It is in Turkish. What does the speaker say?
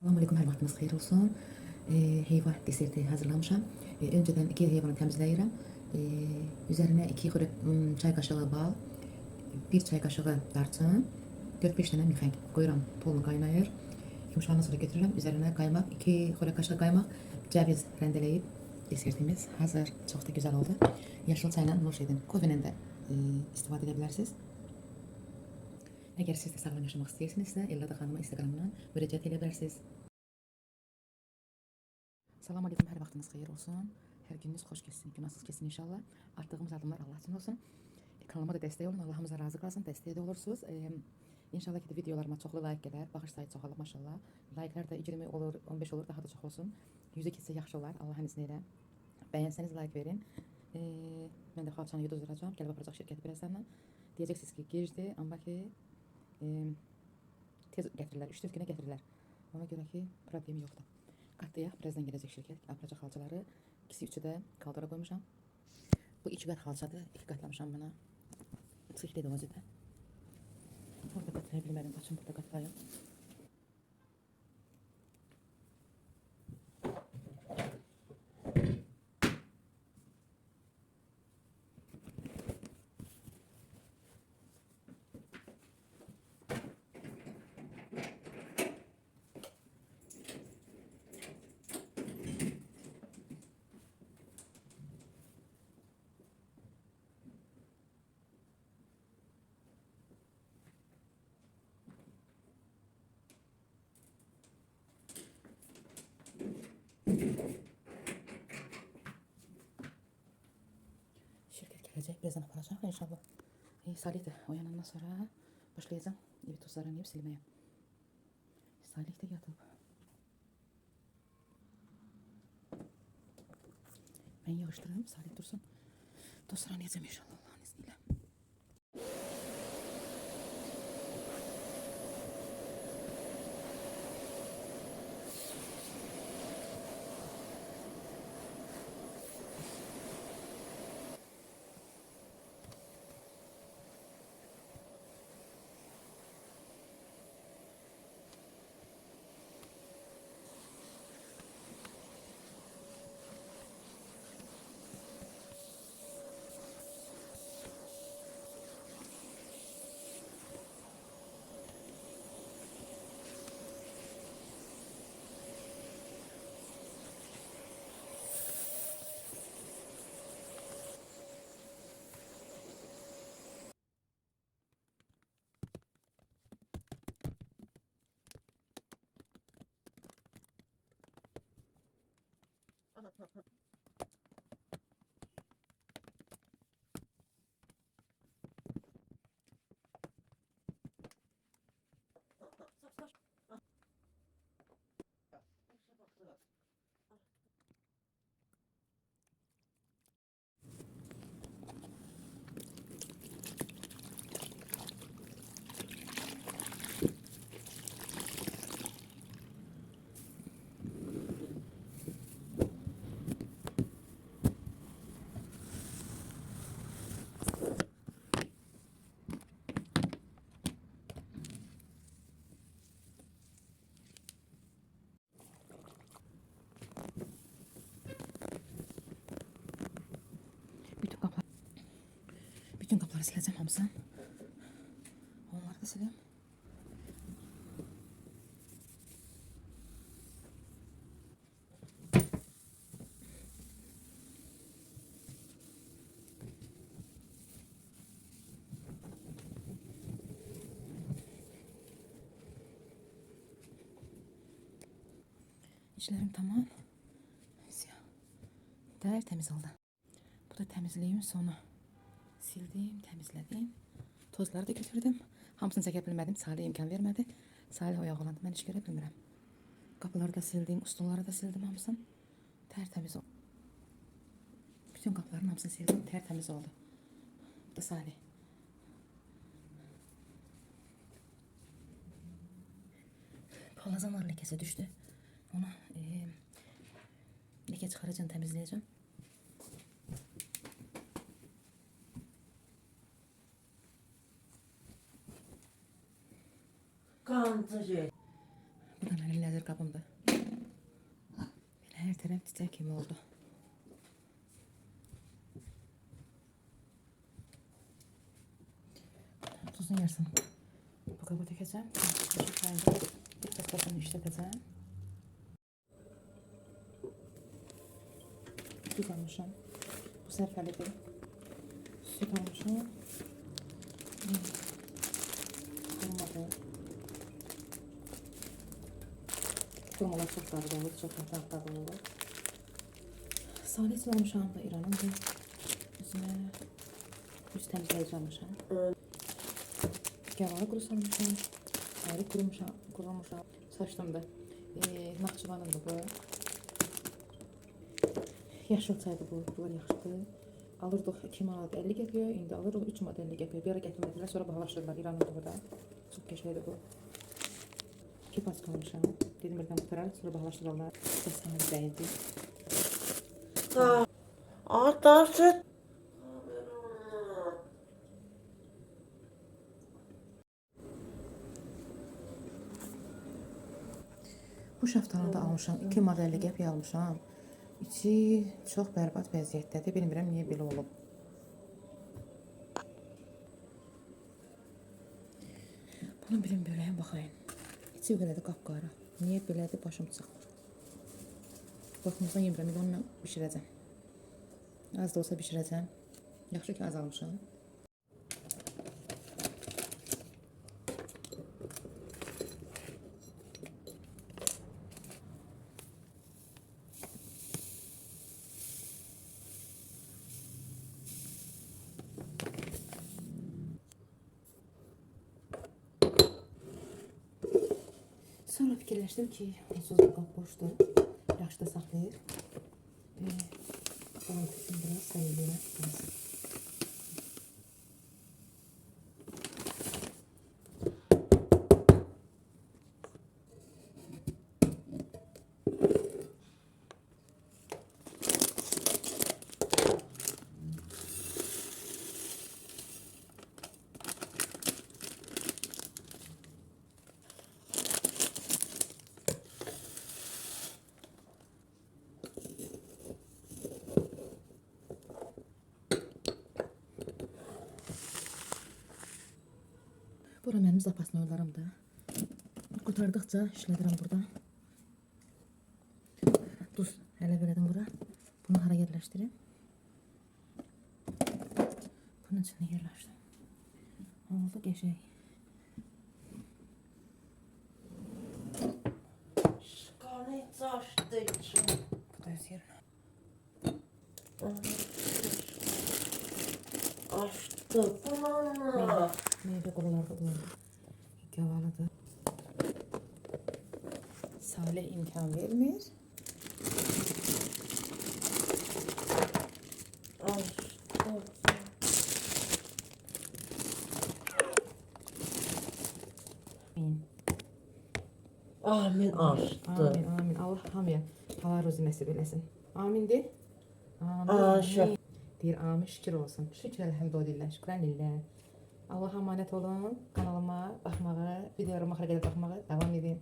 Selamünaleyküm, hər vaxtınız xeyir olsun. Heyva deserti hazırlamışam. Önceden iki heyvanı temizləyirəm. Üzerine 2 çay kaşığı bal, 1 çay kaşığı darçın, 4-5 tane mihenk koyuram, polunu qaynayır. Yumuşağından sonra götürürəm. Üzerine kaymak, 2 kaşığı kaymak, ceviz rendeleyip desertimiz hazır. Çok da güzel oldu. Yaşıl çayla nuş edin. Kofeyle de istifadə edə bilərsiniz. Eğer siz de sağlam yaşamak istəyirsinizsə, Ellada xanıma Instagramdan müraciət edə bilərsiniz. Salam aleyküm, hər vaxtınız xeyir olsun. Hər gününüz xoş keçsin, günahsız keçsin inşallah. Attığımız adımlar Allah üçün olsun. Kanalıma da dəstək olun, Allahımıza razı qalsın, dəstək də olursunuz. İnşallah ki de videolarıma çoxlu like gələr, baxış sayı çoxalır maşallah. Like'lar da 20 olur, 15 olur, daha da çox olsun. 100'e keçsə yaxşı olar, Allahın izniyle. Bəyənsəniz like verin. Mən də xalçanı yuduzduracağım, gəlib aparacaq şirkət birazdan. Deyəcəksiniz ki, gecdi, amma ki tez gətirirlər, 3-4 günə gətirirlər. Ona görə ki, problemi yoxdur. Qatlayaq, birazdan gələcək şirkət, aparacaq xalçaları. İkisi üçü də kaldara qoymuşam. Bu 2 qat xalçadır, 2 qatlamışam buna. Sıxlıdır o yüzden. Orada qatlaya bilmədim, qaçın burada qatlayım. Şirket gelecek, birazdan aparacak inşallah. Salih de uyanandan sonra başlayacağım evi tozlarını hep silmeye. Salih de yatıp. Ben yağıştırırım, Salih dursun. Tozlarını yiyeceğim inşallah Allah'ın izniyle. Bütün kapları sileceğim hamısını. Onları da sileyim. İşlerim tamam. Tertemiz oldu. Bu da temizliğim sonu. Sildim, temizledim. Tozları da götürdüm. Hamısını çəkə bilmədim. Salih imkan vermədi. Salih oyaq olandı. Mən iş görə bilmirəm. Qapıları da sildim, stolları da sildim hamısını. Tertemiz oldu. Bütün qapıların hamısını sildim. Tertemiz oldu. Bu da Salih. Palazanlar lekesi düştü. Onu leke çıkaracağım, temizleyeceğim. Kantıcı. Bu da benim lezer dolabımda. Her taraf çiçek kimi oldu. Tuzun yarısını bu kaba dökeceğim. Bir kastasını işleteceğim. Tuz almışım. Bu sefer de süt almışım. Olmadı. Kurmalar çok tadı olur, çok tadı olur. Salih almışam da İran'ın da üzerine üst temizleyici almışam. Gavalı kuru salmışam. Ayrı kurumuşam. Saçtım da. Naxçıvanım da bu. Yaşıl çaydı bu, bunlar yaxşıdır. Alırdıq 2 manat 50 qəpiyə, indi alırıq 3 manat 50 qəpiyə. Bir ara gətirmədilər, sonra bahalaşdırdılar İran'da burada. Çox qəşəngdir bu. 2 paska almışam. Dedim birdən qutarar, sonra bahalaşdırırlar. Dəstəmə dəyildi. Atarsın. Bu şaftalını da almışam. 2 manat 50 qəpiyə almışam. İçi çox bərbad vəziyyətdədir. Bilmirəm niyə belə olub. Bunun birin böləyəm baxayım. İçi belədir qapqara. Niyə belədir başım çıxmır. Baxımızdan yemirəm, onunla bişirəcəm. Az da olsa bişirəcəm. Yaxşı ki az almışam. Sonra fikirləşdim ki, onsuz bu qap boşdur. Yaxşı da saxlayır. Balantısını biraz sayılığına tutmasın. Bura mənim zapaslı oylarımda. Qurtardıqca işlədirəm burada. Duz hələ verədim bura. Bunu hara yerləşdirim? Bunun içine yerləşdim. Oldu qəşəng. Şkanı açtı için. Bu da öz yerinə. Açtı. Bunu. Meyve quruları da gavalıdır. Salih imkan vermir. Açtı. Amin açtı. Amin, amin. Allah hamıya halal ruzi nəsib eləsin. Amindir. Amin. Amin. Deyir, amin, şükür olsun. Şükür elhamdülillah, şükran lillah. Allah'a emanet olun. Kanalıma baxmağı, videolarıma xərəkət baxmağı davam edin.